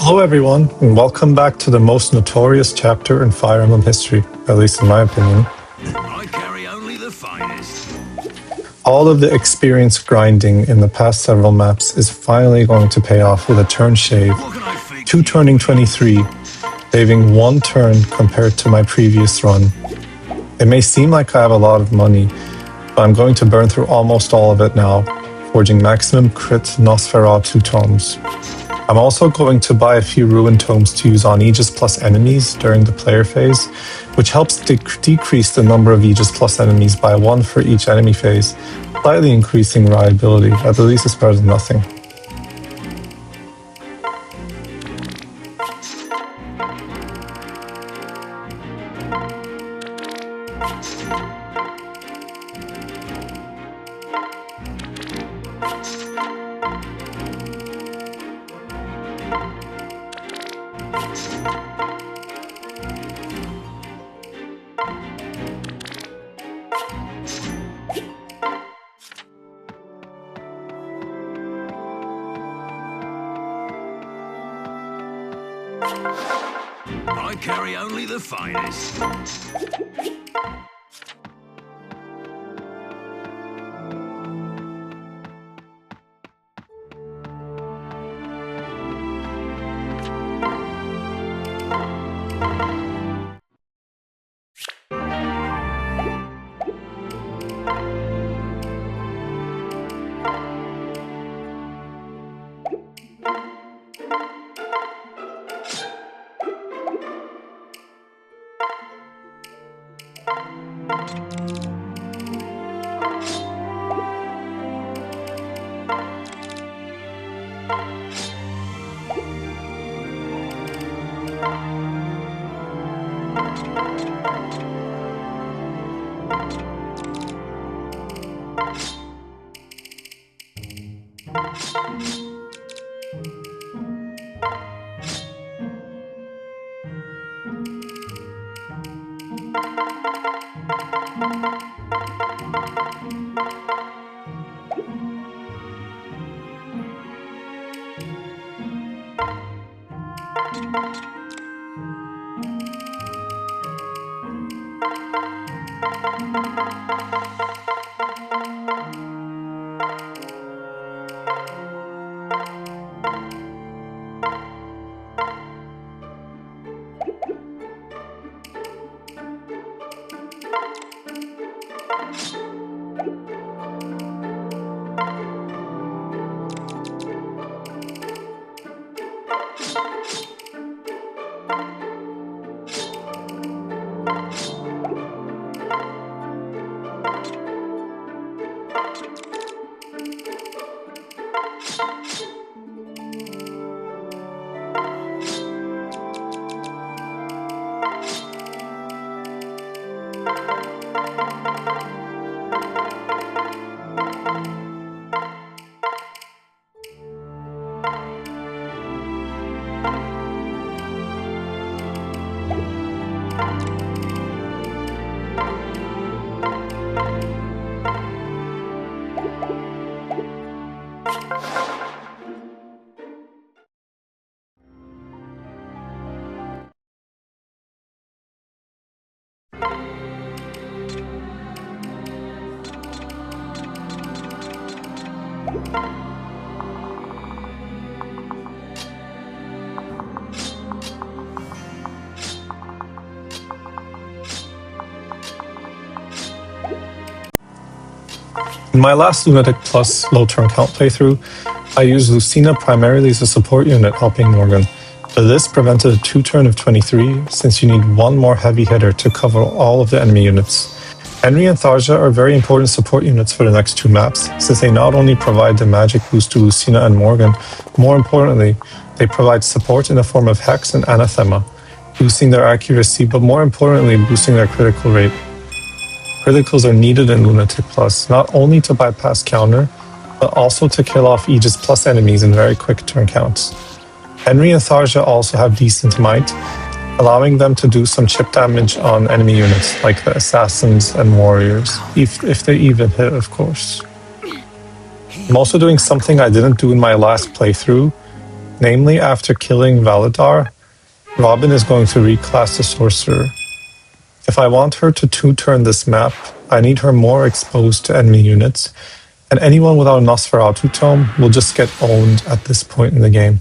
Hello everyone, and welcome back to the most notorious chapter in Fire Emblem history, at least in my opinion. I carry only the finest. All of the experience grinding in the past several maps is finally going to pay off with a turn shave. What can I fix? 2 turning 23, saving 1 turn compared to my previous run. It may seem like I have a lot of money, but I'm going to burn through almost all of it now, forging maximum crit Nosferatu tomes. I'm also going to buy a few Ruin Tomes to use on Aegis Plus enemies during the player phase, which helps decrease the number of Aegis Plus enemies by 1 for each enemy phase, slightly increasing reliability. At least it's better than nothing. I carry only the finest. In my last Lunatic Plus low turn count playthrough, I used Lucina primarily as a support unit helping Morgan, but this prevented a 2 turn of 23 since you need 1 more heavy hitter to cover all of the enemy units. Henry and Tharja are very important support units for the next 2 maps, since they not only provide the magic boost to Lucina and Morgan, more importantly, they provide support in the form of Hex and Anathema, boosting their accuracy, but more importantly, boosting their critical rate. Criticals are needed in Lunatic Plus, not only to bypass counter, but also to kill off Aegis Plus enemies in very quick turn counts. Henry and Tharja also have decent might, allowing them to do some chip damage on enemy units like the assassins and warriors, if they even hit, of course. I'm also doing something I didn't do in my last playthrough, Namely, after killing Valadar, Robin is going to reclass the Sorcerer. If I want her to two-turn this map, I need her more exposed to enemy units, and anyone without a Nosferatu Tome will just get owned at this point in the game.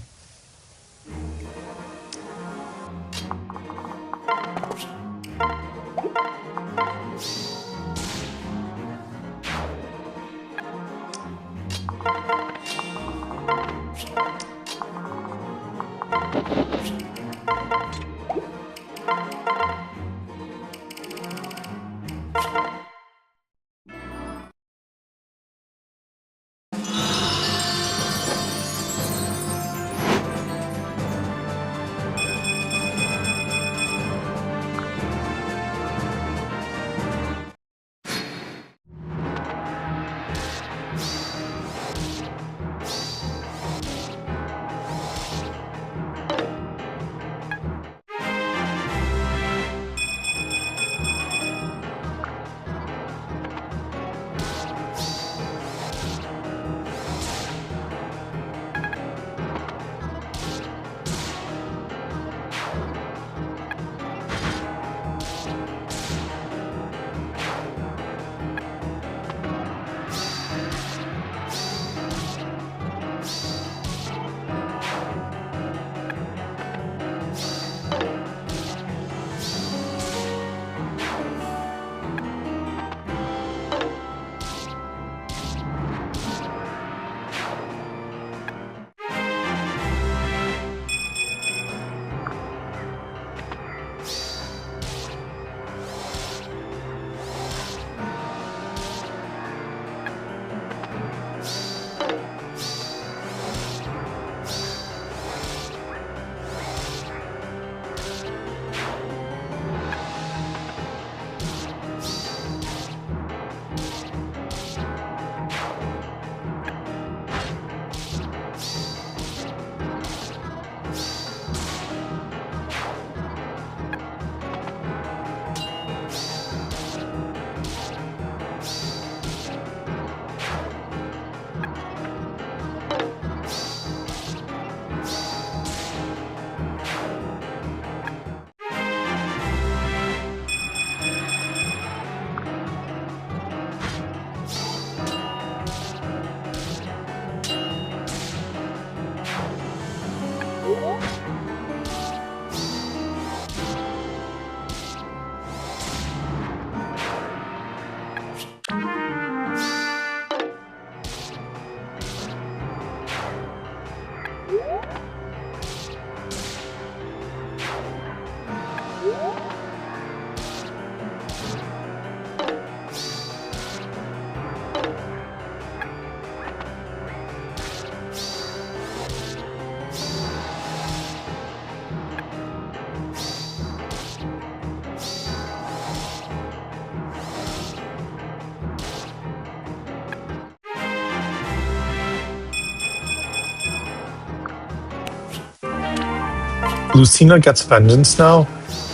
Lucina gets Vengeance now.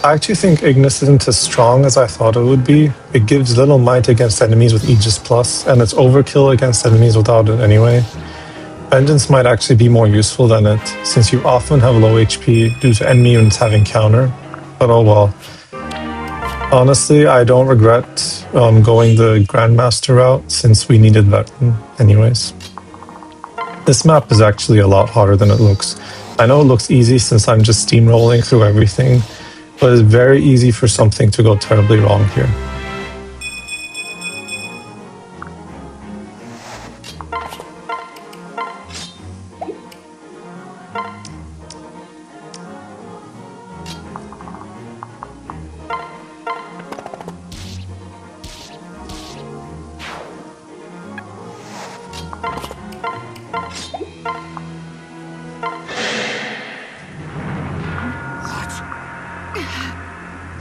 I actually think Ignis isn't as strong as I thought it would be. It gives little might against enemies with Aegis Plus, and it's overkill against enemies without it anyway. Vengeance might actually be more useful than it, since you often have low HP due to enemy units having counter, but oh well. Honestly, I don't regret going the Grandmaster route, since we needed Veteran anyways. This map is actually a lot harder than it looks. I know it looks easy since I'm just steamrolling through everything, but it's very easy for something to go terribly wrong here.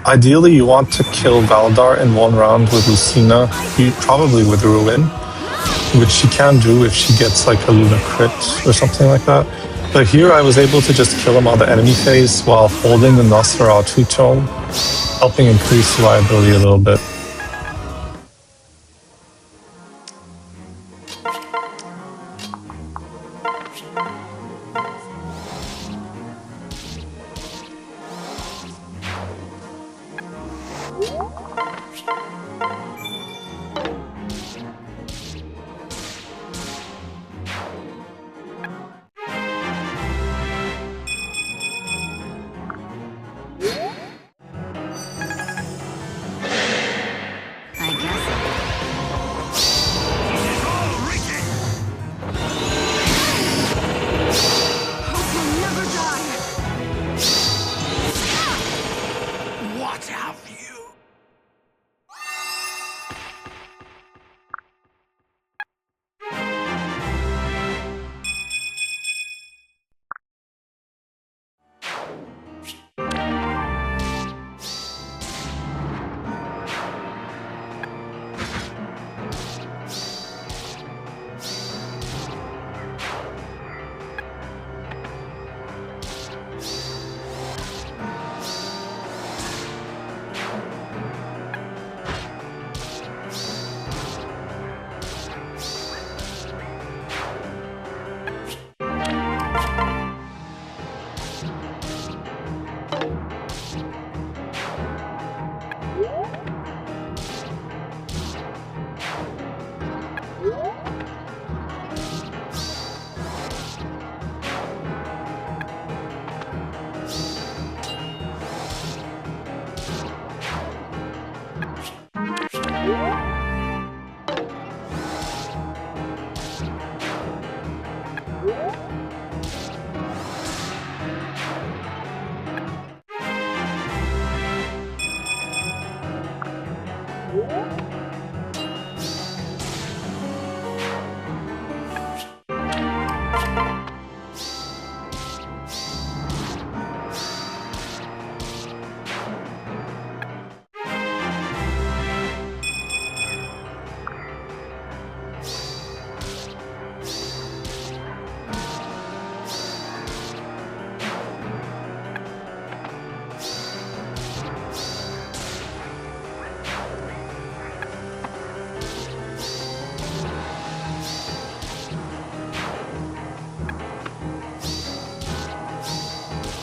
Ideally, you want to kill Valdar in one round with Lucina, probably with Ruin, which she can do if she gets like a Luna crit or something like that. But here I was able to just kill him on the enemy phase while holding the Nosferatu Tome, helping increase reliability a little bit.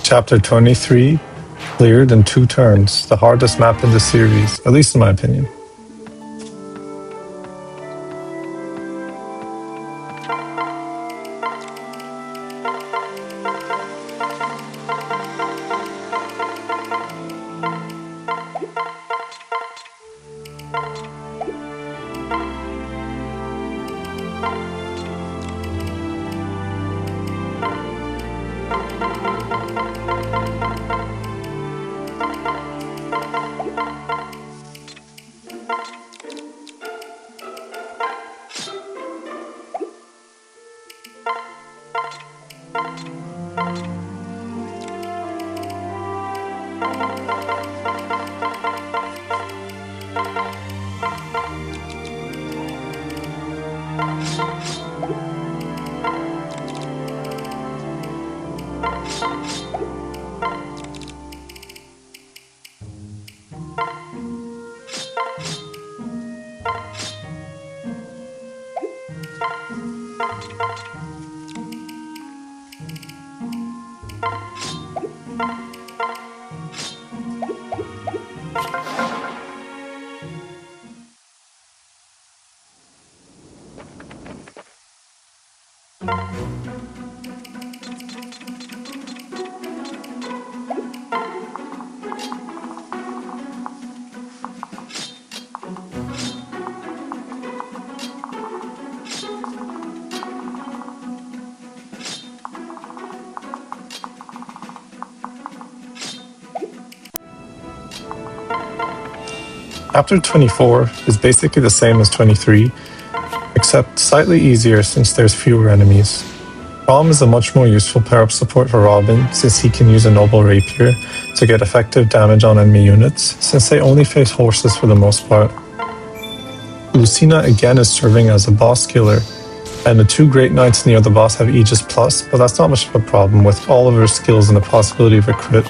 Chapter 23, cleared in 2 turns, the hardest map in the series, at least in my opinion. Chapter 24 is basically the same as 23, except slightly easier since there's fewer enemies. Rom is a much more useful pair-up support for Robin, since he can use a Noble Rapier to get effective damage on enemy units, since they only face horses for the most part. Lucina again is serving as a boss killer, and the 2 Great Knights near the boss have Aegis Plus, but that's not much of a problem with all of her skills and the possibility of a crit.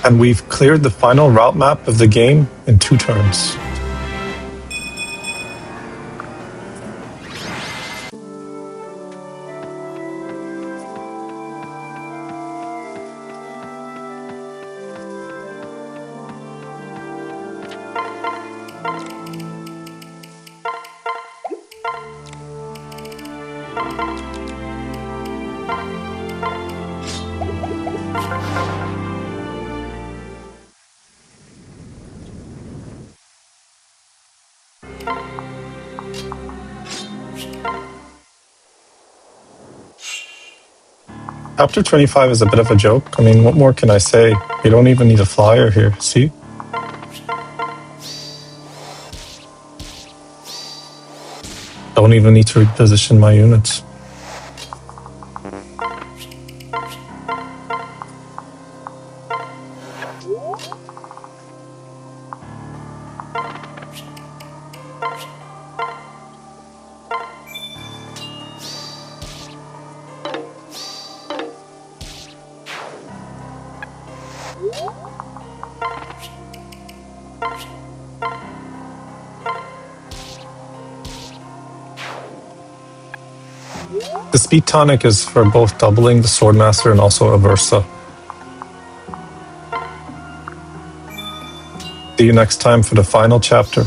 And we've cleared the final route map of the game in 2 turns. Chapter 25 is a bit of a joke. I mean, what more can I say? You don't even need a flyer here, see? Don't even need to reposition my units. The speed tonic is for both doubling the Swordmaster and also Aversa. See you next time for the final chapter.